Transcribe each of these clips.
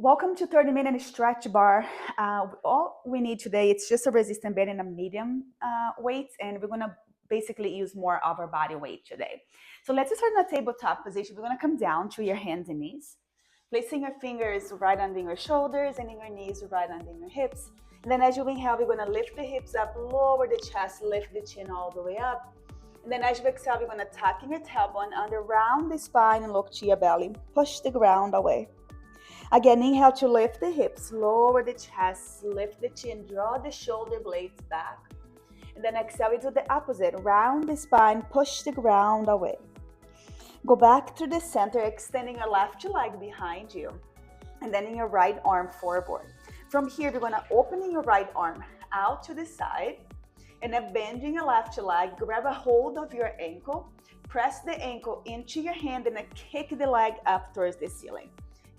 Welcome to 30-minute stretch bar. All we need today, it's just a resistant band in a medium weight, and we're gonna basically use more of our body weight today. So let's start in a tabletop position. We're gonna come down to your hands and knees, placing your fingers right under your shoulders and in your knees right under your hips. And then as you inhale, we're gonna lift the hips up, lower the chest, lift the chin all the way up. And then as you exhale, we're gonna tuck in your tailbone under, round the spine and look to your belly. Push the ground away. Again, inhale to lift the hips, lower the chest, lift the chin, draw the shoulder blades back. And then exhale, we do the opposite. Round the spine, push the ground away. Go back to the center, extending your left leg behind you. And then in your right arm forward. From here, we're gonna open your right arm out to the side. And then bending your left leg, grab a hold of your ankle, press the ankle into your hand, and then kick the leg up towards the ceiling.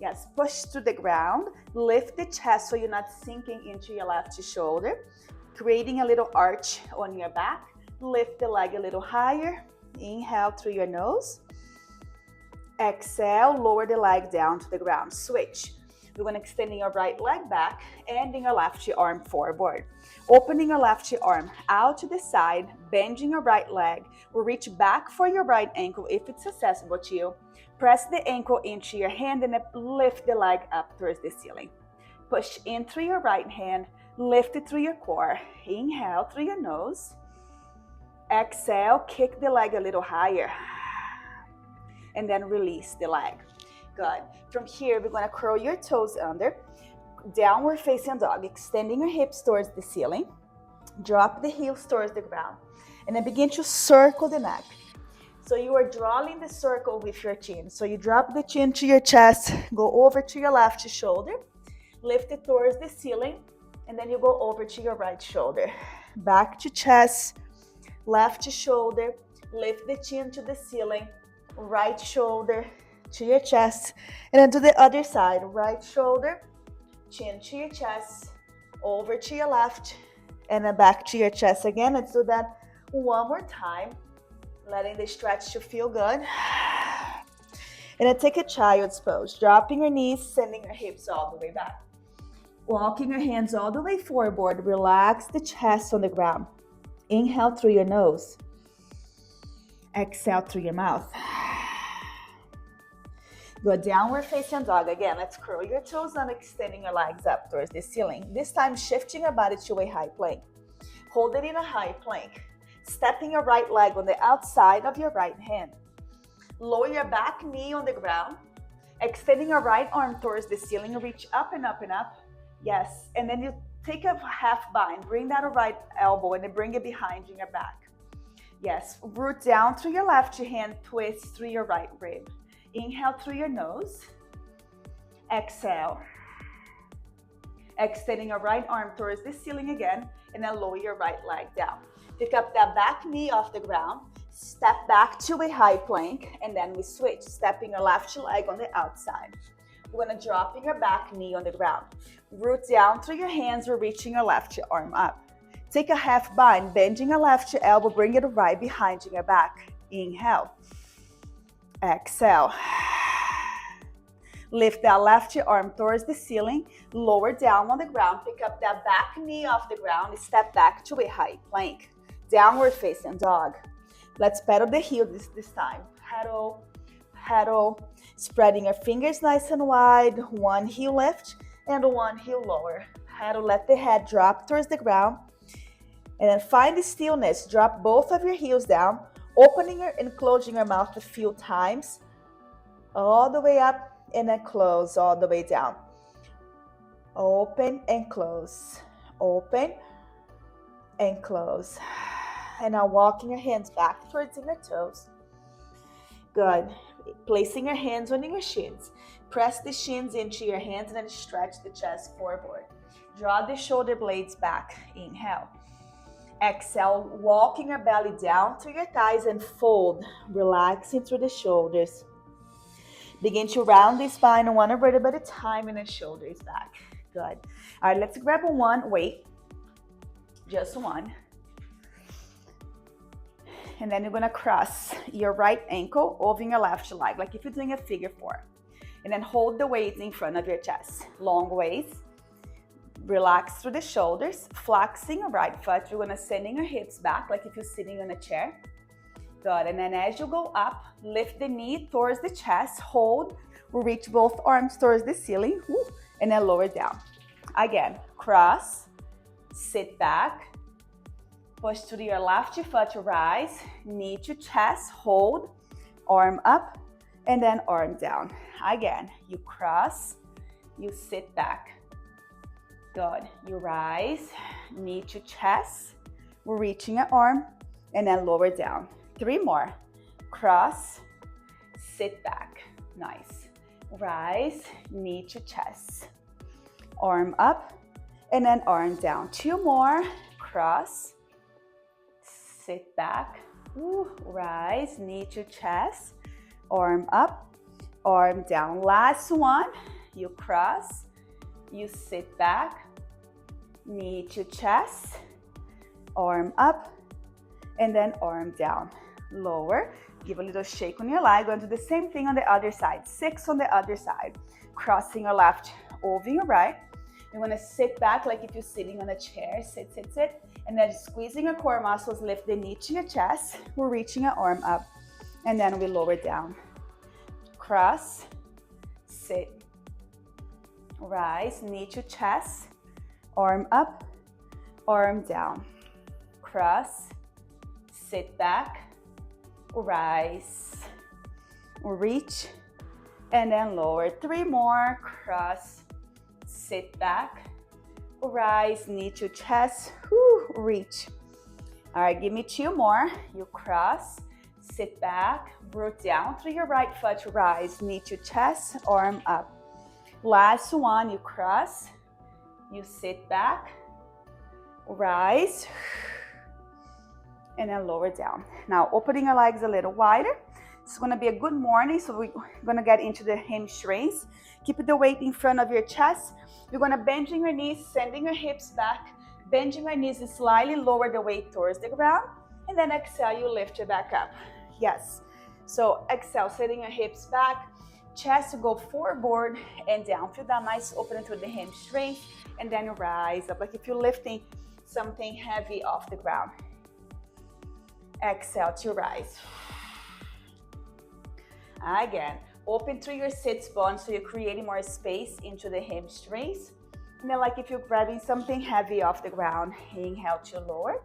Yes, push to the ground, lift the chest so you're not sinking into your left shoulder, creating a little arch on your back. Lift the leg a little higher. Inhale through your nose. Exhale, lower the leg down to the ground. Switch. We're going to extend your right leg back and your left arm forward. Opening your left arm out to the side, bending your right leg. We'll reach back for your right ankle if it's accessible to you. Press the ankle into your hand and then lift the leg up towards the ceiling. Push in through your right hand, lift it through your core. Inhale through your nose. Exhale, kick the leg a little higher. And then release the leg. Good. From here, we're going to curl your toes under. Downward facing dog, extending your hips towards the ceiling. Drop the heels towards the ground. And then begin to circle the neck. So you are drawing the circle with your chin. So you drop the chin to your chest, go over to your left shoulder, lift it towards the ceiling, and then you go over to your right shoulder. Back to chest, left shoulder, lift the chin to the ceiling, right shoulder to your chest, and then to the other side, right shoulder, chin to your chest, over to your left, and then back to your chest again. Let's do that one more time. Letting the stretch to feel good. And then take a child's pose. Dropping your knees, sending your hips all the way back. Walking your hands all the way forward. Relax the chest on the ground. Inhale through your nose. Exhale through your mouth. Go downward facing dog. Again, let's curl your toes and extending your legs up towards the ceiling. This time, shifting your body to a high plank. Hold it in a high plank. Stepping your right leg on the outside of your right hand. Lower your back knee on the ground. Extending your right arm towards the ceiling. Reach up and up and up. Yes. And then you take a half bind. Bring that right elbow and then bring it behind your back. Yes. Root down through your left hand. Twist through your right rib. Inhale through your nose. Exhale. Extending your right arm towards the ceiling again. And then lower your right leg down. Pick up that back knee off the ground, step back to a high plank, and then we switch, stepping your left leg on the outside. We're gonna drop your back knee on the ground. Root down through your hands, we're reaching your left arm up. Take a half bind, bending your left elbow, bring it right behind your back. Inhale. Exhale. Lift that left arm towards the ceiling, lower down on the ground, pick up that back knee off the ground, step back to a high plank. Downward facing dog. Let's pedal the heel this time. Pedal, pedal. Spreading your fingers nice and wide. One heel lift and one heel lower. Pedal, let the head drop towards the ground. And then find the stillness. Drop both of your heels down. Opening and closing your mouth a few times. All the way up and then close all the way down. Open and close. Open and close. And now walking your hands back towards your toes. Good. Placing your hands on your shins. Press the shins into your hands and then stretch the chest forward. Draw the shoulder blades back. Inhale. Exhale, walking your belly down through your thighs and fold. Relaxing through the shoulders. Begin to round the spine one vertebra at a time and the shoulders back. Good. All right, let's grab one weight. Just one. And then you're gonna cross your right ankle over your left leg, like if you're doing a figure four. And then hold the weight in front of your chest. Long waist. Relax through the shoulders. Flexing your right foot. You're gonna sending your hips back like if you're sitting on a chair. Good. And then as you go up, lift the knee towards the chest. Hold. We'll reach both arms towards the ceiling. And then lower down. Again, cross. Sit back. Push to your left foot, rise. Knee to chest. Hold. Arm up. And then arm down. Again, you cross. You sit back. Good. You rise. Knee to chest. We're reaching an arm. And then lower down. 3 more. Cross. Sit back. Nice. Rise. Knee to chest. Arm up. And then arm down. 2 more. Cross. Sit back. Rise. Knee to chest. Arm up. Arm down. Last one. You cross. You sit back. Knee to chest. Arm up. And then arm down. Lower. Give a little shake on your leg. Go and do the same thing on the other side. 6 on the other side. Crossing your left over your right. You want to sit back like if you're sitting on a chair. Sit, sit, sit. And then squeezing your core muscles, lift the knee to your chest. We're reaching your arm up. And then we lower down. Cross. Sit. Rise. Knee to chest. Arm up. Arm down. Cross. Sit back. Rise. Reach. And then lower. 3 more. Cross. Sit back, rise, knee to chest, reach. All right, give me 2 more. You cross, sit back, root down through your right foot, rise, knee to chest, arm up. Last one, you cross, you sit back, rise, and then lower down. Now, opening your legs a little wider. It's gonna be a good morning, so we're gonna get into the hamstrings. Keep the weight in front of your chest. You're gonna bending your knees, sending your hips back, bending your knees and slightly lower the weight towards the ground, and then exhale, you lift it back up. Yes. So exhale, setting your hips back, chest to go forward and down. Feel that nice opening through the hamstrings, and then you rise up like if you're lifting something heavy off the ground. Exhale to rise. Again, open through your sits bone so you're creating more space into the hamstrings. And then like if you're grabbing something heavy off the ground, inhale to lower.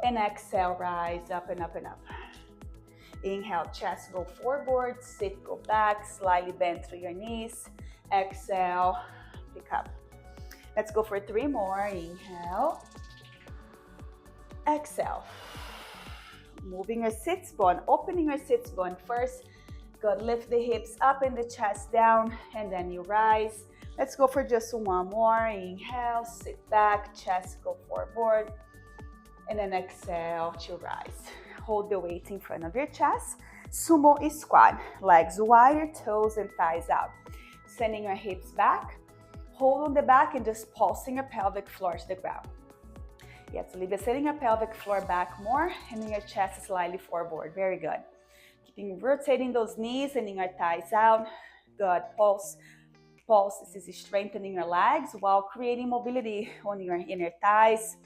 And exhale, rise up and up and up. Inhale, chest go forward, sit, go back, slightly bend through your knees. Exhale, pick up. Let's go for 3 more. Inhale. Exhale. Moving your sits bone, opening your sits bone first. Good, lift the hips up and the chest down, and then you rise. Let's go for just 1 more. Inhale, sit back, chest go forward, and then exhale to rise. Hold the weight in front of your chest. Sumo squat, legs wider, toes and thighs out. Sending your hips back. Hold on the back and just pulsing your pelvic floor to the ground. Yes, leave it, setting your pelvic floor back more, and then your chest slightly forward. Very good. Keeping rotating those knees and your thighs out. Good. Pulse. Pulse. This is strengthening your legs while creating mobility on your inner thighs.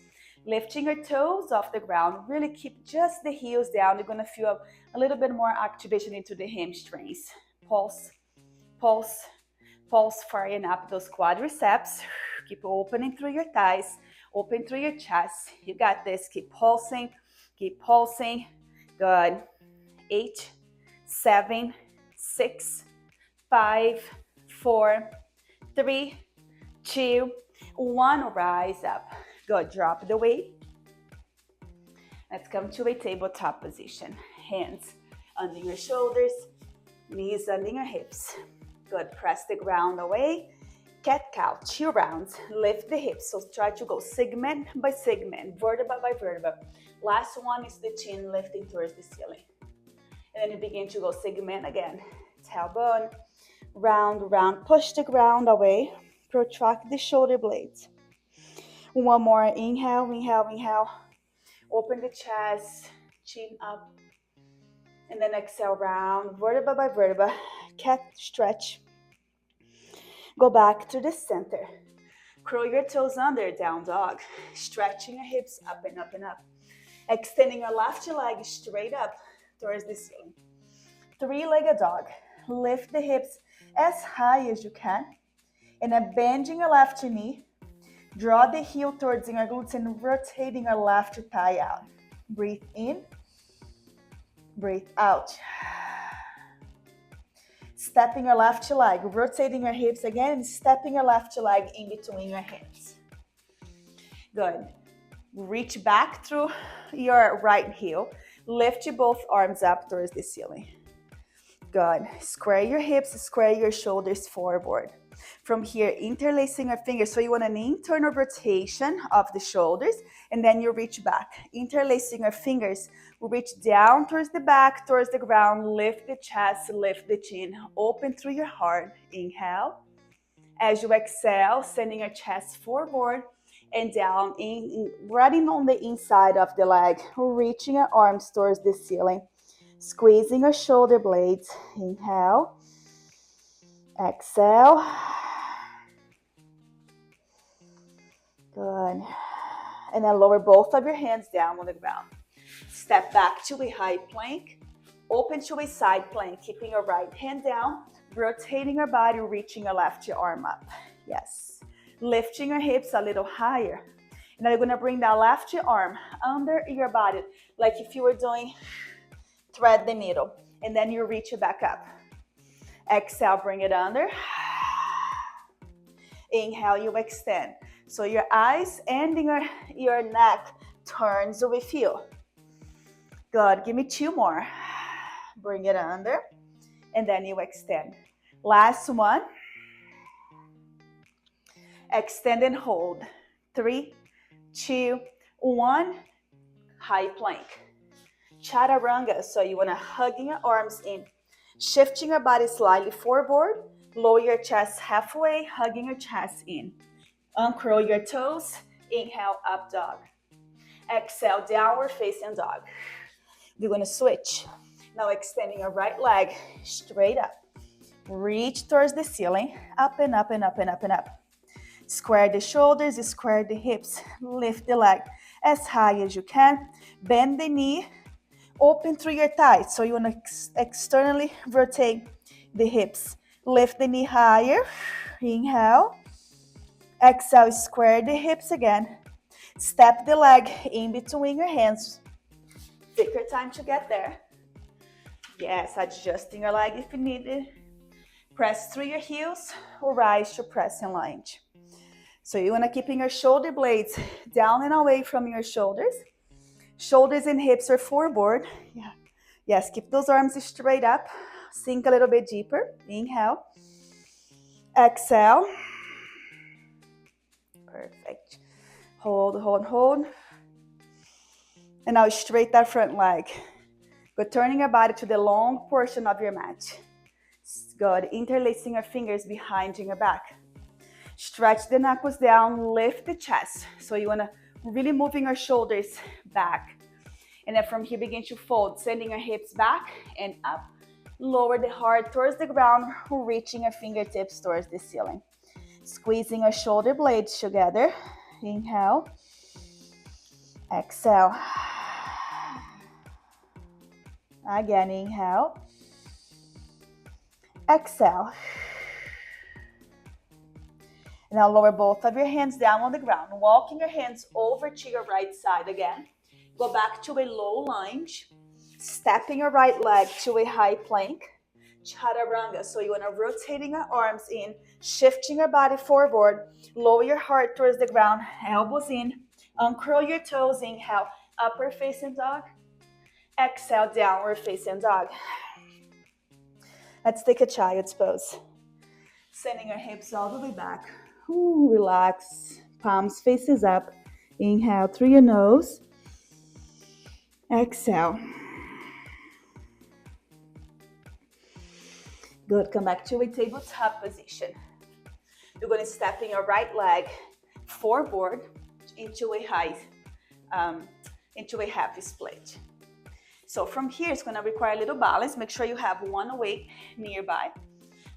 Lifting your toes off the ground. Really keep just the heels down. You're going to feel a little bit more activation into the hamstrings. Pulse. Pulse. Pulse, firing up those quadriceps. Keep opening through your thighs. Open through your chest. You got this. Keep pulsing. Keep pulsing. Good. 8, 7, 6, 5, 4, 3, 2, 1. Rise up. Good. Drop the weight. Let's come to a tabletop position. Hands under your shoulders. Knees under your hips. Good. Press the ground away. Cat-cow, 2 rounds. Lift the hips. So try to go segment by segment, vertebra by vertebra. Last one is the chin lifting towards the ceiling. And then you begin to go segment again. Tailbone, round, round. Push the ground away. Protract the shoulder blades. 1 more. Inhale, inhale, inhale. Open the chest, chin up. And then exhale, round, vertebra by vertebra. Cat stretch. Go back to the center. Curl your toes under, down dog. Stretching your hips up and up and up. Extending your left leg straight up towards the ceiling. Three-legged dog. Lift the hips as high as you can. And then bending your left knee. Draw the heel towards your glutes and rotating your left thigh out. Breathe in. Breathe out. Stepping your left leg, rotating your hips again, and stepping your left leg in between your hands. Good. Reach back through your right heel. Lift your both arms up towards the ceiling. Good. Square your hips, square your shoulders forward. From here, interlacing your fingers. So you want an internal rotation of the shoulders, and then you reach back. Interlacing your fingers, reach down towards the back, towards the ground. Lift the chest, lift the chin. Open through your heart. Inhale. As you exhale, sending your chest forward and down, riding on the inside of the leg, reaching your arms towards the ceiling. Squeezing your shoulder blades. Inhale. Exhale. Good. And then lower both of your hands down on the ground. Step back to a high plank. Open to a side plank, keeping your right hand down. Rotating your body, reaching your left arm up. Yes. Lifting your hips a little higher. Now you're going to bring that left arm under your body, like if you were doing thread the needle. And then you reach it back up. Exhale, bring it under. Inhale, you extend. So your eyes and your neck turns with you. Good. Give me two more. Bring it under. And then you extend. Last one. Extend and hold. 3, 2, 1. High plank. Chaturanga. So you want to hug your arms in. Shifting your body slightly forward. Lower your chest halfway, hugging your chest in. Uncurl your toes. Inhale, up dog. Exhale, downward facing dog. We're going to switch. Now extending your right leg straight up. Reach towards the ceiling. Up and up and up and up and up. Square the shoulders, square the hips. Lift the leg as high as you can. Bend the knee. Open through your thighs. So you want to externally rotate the hips. Lift the knee higher. Inhale. Exhale, square the hips again. Step the leg in between your hands. Take your time to get there. Yes, adjusting your leg if you need it. Press through your heels or rise to pressing lunge. So you want to keep your shoulder blades down and away from your shoulders. Shoulders and hips are forward. Yeah. Yes, keep those arms straight up. Sink a little bit deeper. Inhale. Exhale. Perfect. Hold, hold, hold. And now straight that front leg. Good. Turning your body to the long portion of your mat. Good. Interlacing your fingers behind your back. Stretch the knuckles down. Lift the chest. So you want to really moving your shoulders back. And then from here, begin to fold. Sending your hips back and up. Lower the heart towards the ground. Reaching your fingertips towards the ceiling. Squeezing your shoulder blades together. Inhale. Exhale. Again, inhale. Exhale. Now lower both of your hands down on the ground. Walking your hands over to your right side again. Go back to a low lunge. Stepping your right leg to a high plank. Chaturanga. So you want to rotating your arms in. Shifting your body forward. Lower your heart towards the ground. Elbows in. Uncurl your toes. Inhale. Upward facing dog. Exhale. Downward facing dog. Let's take a child's pose. Sending your hips all the way back. Ooh, relax. Palms faces up. Inhale through your nose. Exhale. Good. Come back to a tabletop position. You're going to step in your right leg forward into a happy split. So from here, it's going to require a little balance. Make sure you have one weight nearby.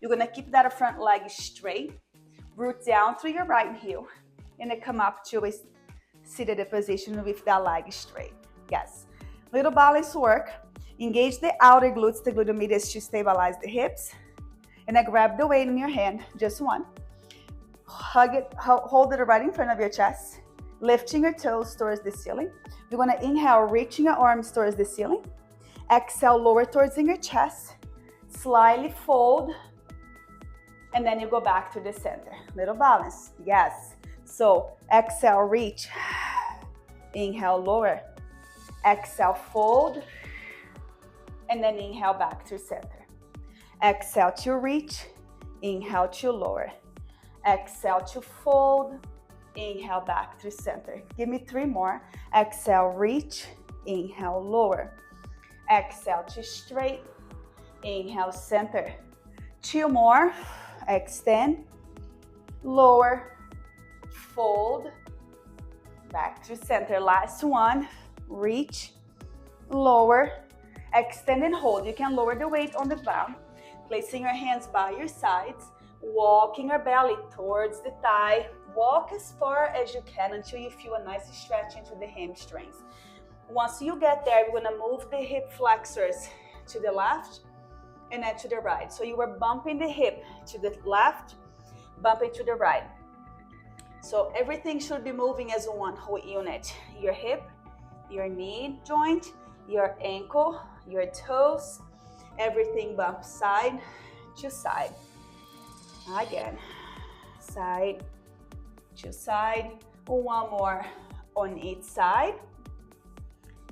You're going to keep that front leg straight. Root down through your right heel. And then come up to a seated position with that leg straight. Yes. Little balance work. Engage the outer glutes, the glute medius, to stabilize the hips. And then grab the weight in your hand, just one. Hug it, hold it right in front of your chest. Lifting your toes towards the ceiling. You're gonna inhale, reaching your arms towards the ceiling. Exhale, lower towards in your chest. Slightly fold. And then you go back to the center. Little balance, yes. So exhale, reach. Inhale, lower. Exhale, fold. And then inhale back to center. Exhale to reach. Inhale to lower. Exhale to fold. Inhale back to center. Give me 3 more. Exhale, reach. Inhale, lower. Exhale to straight. Inhale, center. 2 more. Extend. Lower. Fold. Back to center. Last one. Reach. Lower. Extend and hold. You can lower the weight on the ground. Placing your hands by your sides. Walking your belly towards the thigh. Walk as far as you can until you feel a nice stretch into the hamstrings. Once you get there, we're gonna move the hip flexors to the left and then to the right. So you are bumping the hip to the left, bumping to the right. So everything should be moving as one whole unit. Your hip, your knee joint, your ankle, your toes, everything bumps side to side. Again, side to side. One more on each side.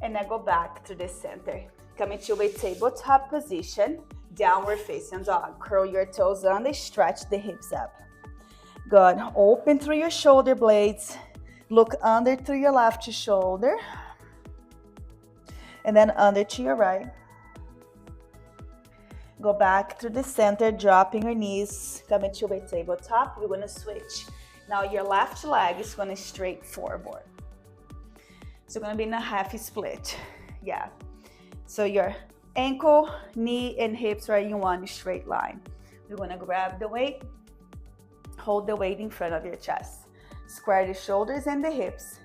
And then go back to the center. Come into a tabletop position, downward facing dog. Curl your toes under, stretch the hips up. Good. Open through your shoulder blades. Look under through your left shoulder. And then under to your right. Go back to the center, dropping your knees. Come into a tabletop. We're going to switch. Now your left leg is going to straight forward. So going to be in a half split. Yeah. So your ankle, knee, and hips are in one straight line. We're going to grab the weight. Hold the weight in front of your chest. Square the shoulders and the hips.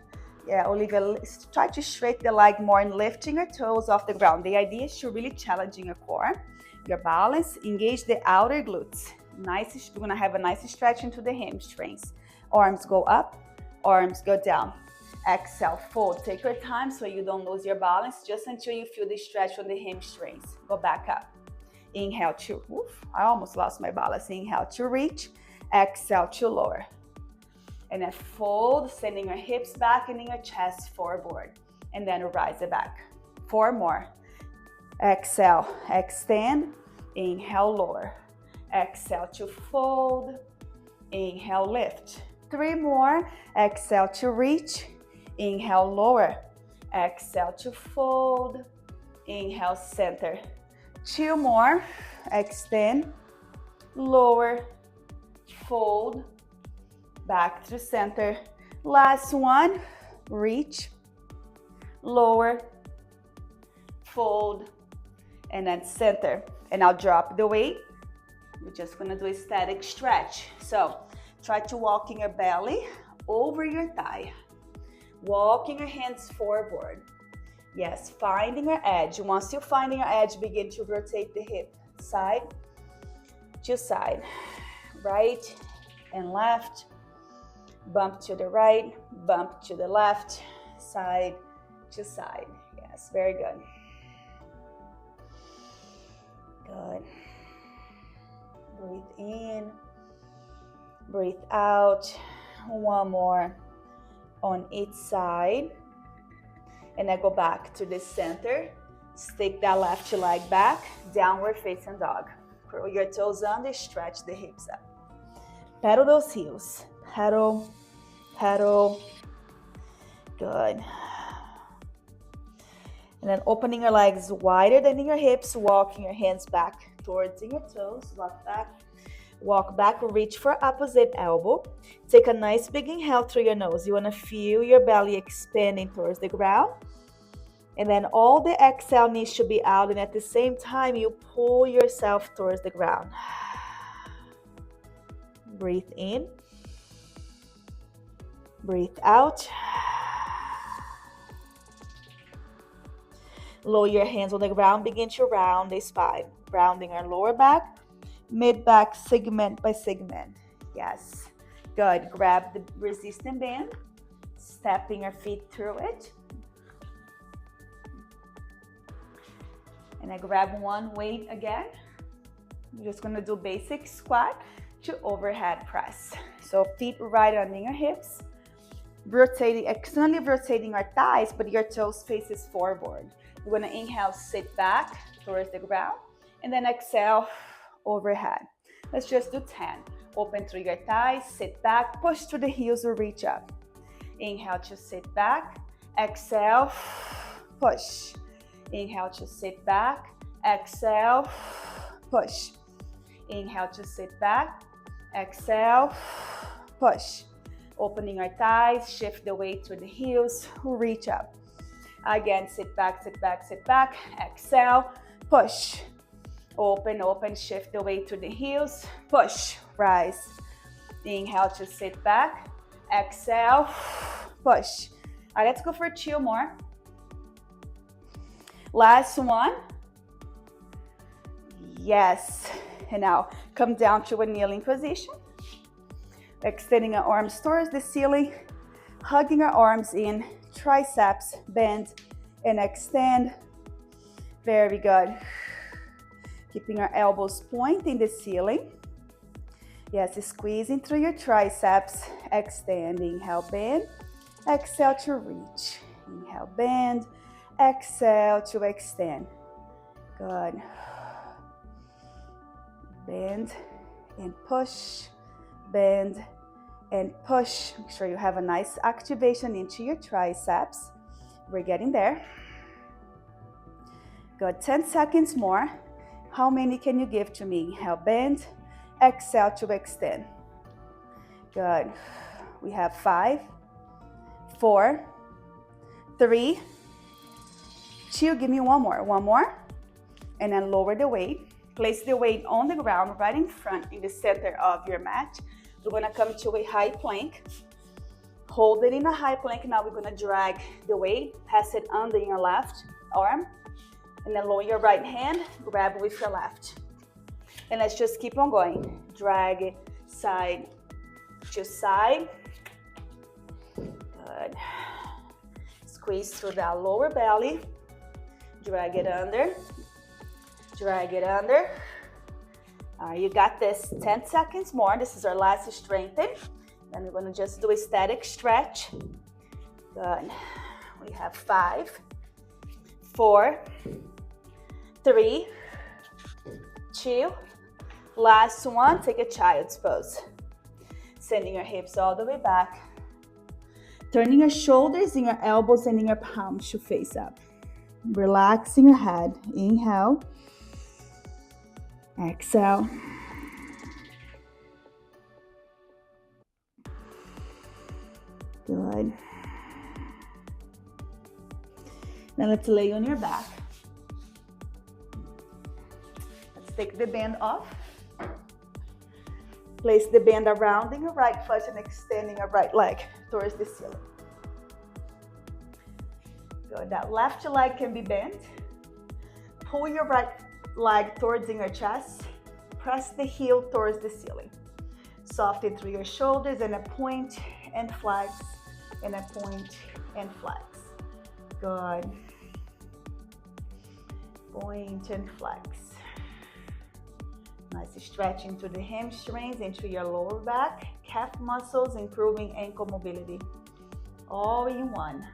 Yeah, Olivia, try to straighten the leg more and lifting your toes off the ground. The idea is to really challenge your core, your balance, engage the outer glutes. Nice, we're gonna have a nice stretch into the hamstrings. Arms go up, arms go down. Exhale, fold. Take your time so you don't lose your balance, just until you feel the stretch on the hamstrings. Go back up. Inhale to, I almost lost my balance. Inhale to reach, exhale to lower. And then fold, sending your hips back and your chest forward. And then rise it back. 4 more. Exhale, extend. Inhale, lower. Exhale to fold. Inhale, lift. 3 more. Exhale to reach. Inhale, lower. Exhale to fold. Inhale, center. 2 more. Extend. Lower. Fold. Back to center. Last one. Reach. Lower. Fold. And then center. And I'll drop the weight. We're just gonna do a static stretch. So try to walk in your belly over your thigh. Walking your hands forward. Yes, finding your edge. Once you find your edge, begin to rotate the hip side to side. Right and left. Bump to the right, bump to the left, side to side. Yes, very good. Good. Breathe in, breathe out. 1 more on each side. And then go back to the center. Stick that left leg back, downward facing dog. Curl your toes under, stretch the hips up. Pedal those heels. Pedal, pedal. Good. And then opening your legs wider than your hips, walking your hands back towards your toes. Walk back, reach for opposite elbow. Take a nice big inhale through your nose. You want to feel your belly expanding towards the ground. And then all the exhale needs to be out, and at the same time, you pull yourself towards the ground. Breathe in. Breathe out. Lower your hands on the ground. Begin to round the spine. Rounding our lower back, mid-back, segment by segment. Yes. Good. Grab the resistant band. Stepping your feet through it. And I grab one weight again. We're just going to do basic squat to overhead press. So feet right under your hips. Rotating, externally rotating our thighs, but your toes faces forward. We're going to inhale, sit back towards the ground, and then exhale, overhead. Let's just do 10. Open through your thighs, sit back, push through the heels or reach up. Inhale to sit back, exhale, push. Inhale to sit back, exhale, push. Inhale to sit back, exhale, push. Opening our thighs, shift the weight to the heels, reach up. Again, sit back, sit back, sit back, exhale, push. Open, open, shift the weight to the heels, push, rise. Inhale to sit back, exhale, push. All right, let's go for 2 more. Last one. Yes. And now come down to a kneeling position. Extending our arms towards the ceiling, hugging our arms in, triceps, bend and extend. Very good. Keeping our elbows pointing the ceiling. Yes, squeezing through your triceps, extending. Inhale, bend, exhale to reach. Inhale, bend, exhale to extend. Good. Bend and push, bend and push. Make sure you have a nice activation into your triceps. We're getting there. Good. 10 seconds more. How many can you give to me? Inhale, bend, exhale to extend. Good. We have 5, 4, 3, 2. Give me one more. And then lower the weight. Place the weight on the ground right in front in the center of your mat. We're going to come to a high plank. Hold it in a high plank. Now we're going to drag the weight, pass it under your left arm, and then lower your right hand, grab with your left. And let's just keep on going. Drag it side to side. Good. Squeeze through that lower belly. Drag it under. Drag it under. All right, you got this. 10 seconds more. This is our last strengthen. Then we're going to just do a static stretch. Good. We have 5, 4, 3, 2. Last one. Take a child's pose. Sending your hips all the way back. Turning your shoulders and your elbows and your palms to face up. Relaxing your head. Inhale. Exhale. Good. Now let's lay on your back. Let's take the band off. Place the band around your right foot and extending your right leg towards the ceiling. Good. That left leg can be bent. Pull your right leg towards your chest. Press the heel towards the ceiling. Soften through your shoulders and a point and flex, and a point and flex. Good. Point and flex. Nice stretching to the hamstrings, into your lower back, calf muscles, improving ankle mobility. All in one.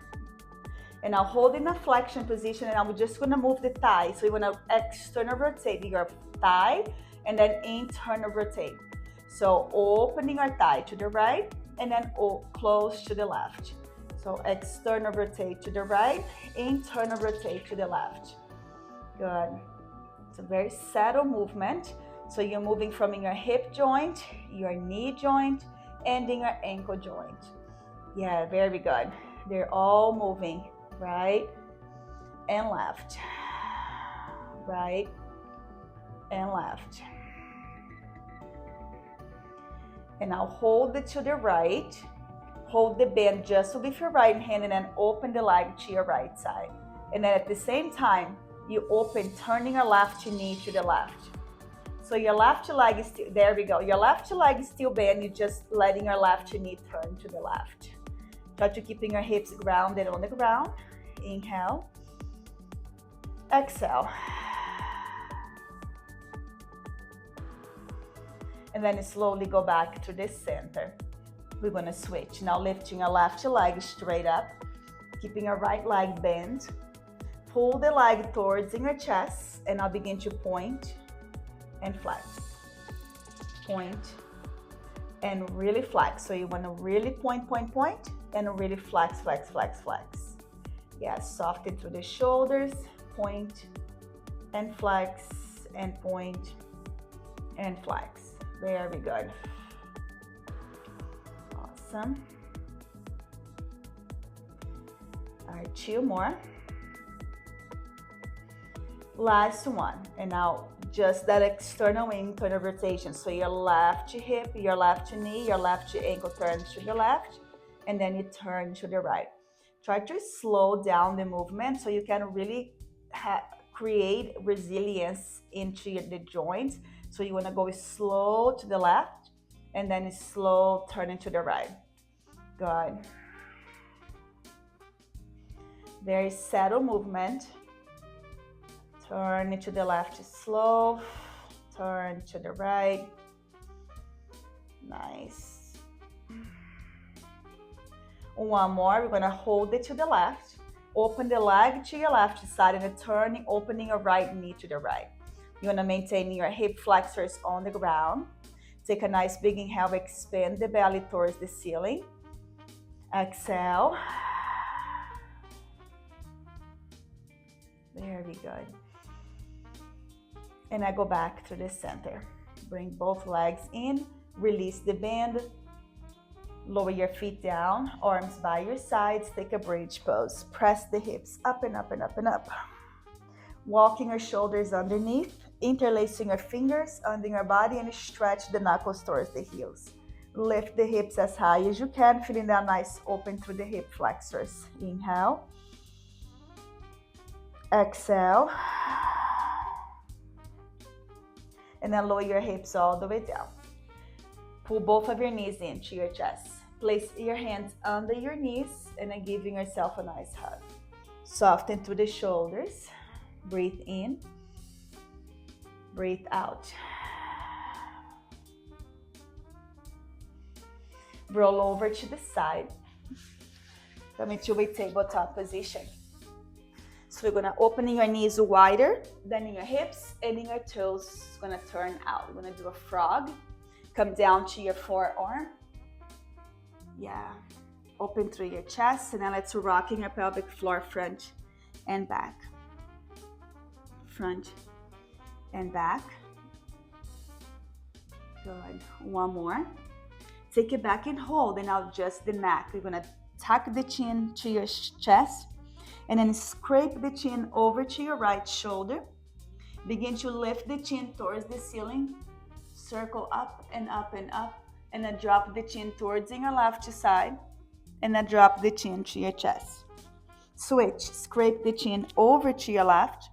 And now hold in a flexion position, and I'm just gonna move the thigh. So you wanna external rotate your thigh and then internal rotate. So opening our thigh to the right and then close to the left. So external rotate to the right, internal rotate to the left. Good. It's a very subtle movement. So you're moving from your hip joint, your knee joint, and in your ankle joint. Yeah, very good. They're all moving right and left, right and left. And now hold it to the right. Hold the band just with your right hand and then open the leg to your right side. And then at the same time, you open, turning your left knee to the left. So your left leg is still, there we go. Your left leg is still bent, you're just letting your left knee turn to the left. Try to keeping your hips grounded on the ground. Inhale. Exhale. And then slowly go back to the center. We're gonna switch. Now lifting your left leg straight up, keeping your right leg bent. Pull the leg towards your chest, and now begin to point and flex. Point and really flex. So you wanna really point, and really flex, flex, flex, flex. Yeah, soften through the shoulders, point and flex, and point and flex. Very good. Awesome. All right, 2 more. Last one. And now just that external internal rotation. So your left hip, your left knee, your left ankle turns to the left, and then you turn to the right. Try to slow down the movement so you can really create resilience into the joints. So you want to go slow to the left and then slow turning to the right. Good. Very settled movement. Turn it to the left slow. Turn to the right. Nice. One more. We're going to hold it to the left. Open the leg to your left side and turning, opening your right knee to the right. You want to maintain your hip flexors on the ground. Take a nice big inhale, expand the belly towards the ceiling. Exhale. Very good. And I go back to the center. Bring both legs in, release the band. Lower your feet down, arms by your sides, take a bridge pose. Press the hips up and up and up and up. Walking your shoulders underneath, interlacing your fingers under your body and stretch the knuckles towards the heels. Lift the hips as high as you can, feeling that nice open through the hip flexors. Inhale. Exhale. And then lower your hips all the way down. Pull both of your knees into your chest. Place your hands under your knees and then giving yourself a nice hug. Soften through the shoulders. Breathe in. Breathe out. Roll over to the side. Come into a tabletop position. So we're gonna open your knees wider, then in your hips and in your toes. It's gonna turn out. We're gonna do a frog. Come down to your forearm. Yeah. Open through your chest, and then let's rock in your pelvic floor, front and back. Front and back. Good. One more. Take it back and hold, and now adjust the neck. We're gonna tuck the chin to your chest, and then scrape the chin over to your right shoulder. Begin to lift the chin towards the ceiling. Circle up and up and up, and then drop the chin towards your left side, and then drop the chin to your chest. Switch. Scrape the chin over to your left.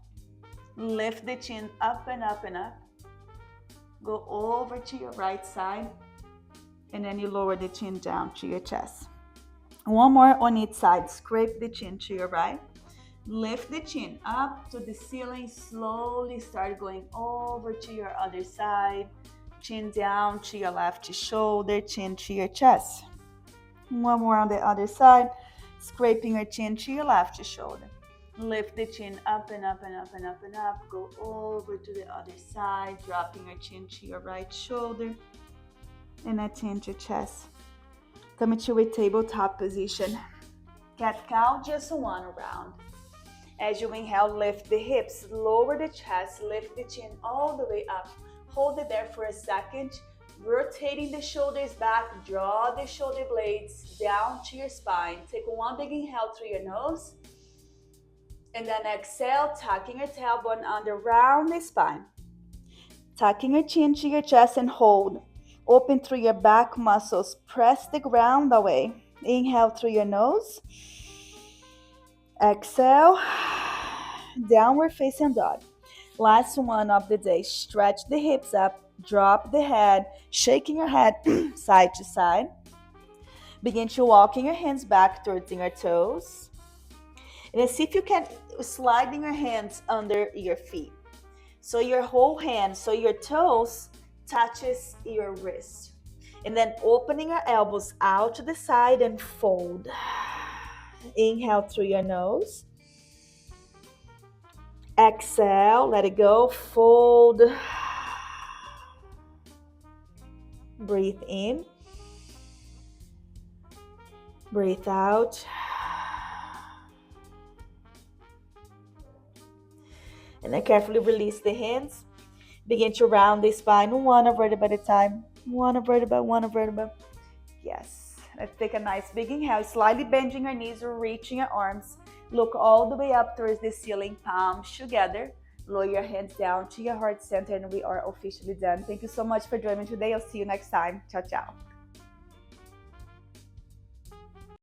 Lift the chin up and up and up. Go over to your right side, and then you lower the chin down to your chest. One more on each side. Scrape the chin to your right. Lift the chin up to the ceiling. Slowly start going over to your other side. Chin down to your left shoulder, chin to your chest. One more on the other side. Scraping your chin to your left shoulder. Lift the chin up and up and up and up and up. Go over to the other side, dropping your chin to your right shoulder. And then chin to chest. Come into a tabletop position. Cat-cow, just one round. As you inhale, lift the hips, lower the chest, lift the chin all the way up. Hold it there for a second. Rotating the shoulders back, draw the shoulder blades down to your spine. Take one big inhale through your nose. And then exhale, tucking your tailbone under, round the spine. Tucking your chin to your chest and hold. Open through your back muscles. Press the ground away. Inhale through your nose. Exhale. Downward facing dog. Last one of the day. Stretch the hips up. Drop the head. Shaking your head side to side. Begin to walking your hands back towards your toes. And then see if you can sliding your hands under your feet. So your whole hand, so your toes touches your wrist. And then opening your elbows out to the side and fold. Inhale through your nose. Exhale, let it go, fold. Breathe in. Breathe out. And then carefully release the hands. Begin to round the spine one vertebra at a time. One vertebra. Yes. Let's take a nice big inhale. Slightly bending your knees, reaching your arms. Look all the way up towards the ceiling, palms together. Lower your hands down to your heart center, and we are officially done. Thank you so much for joining me today. I'll see you next time. Ciao, ciao.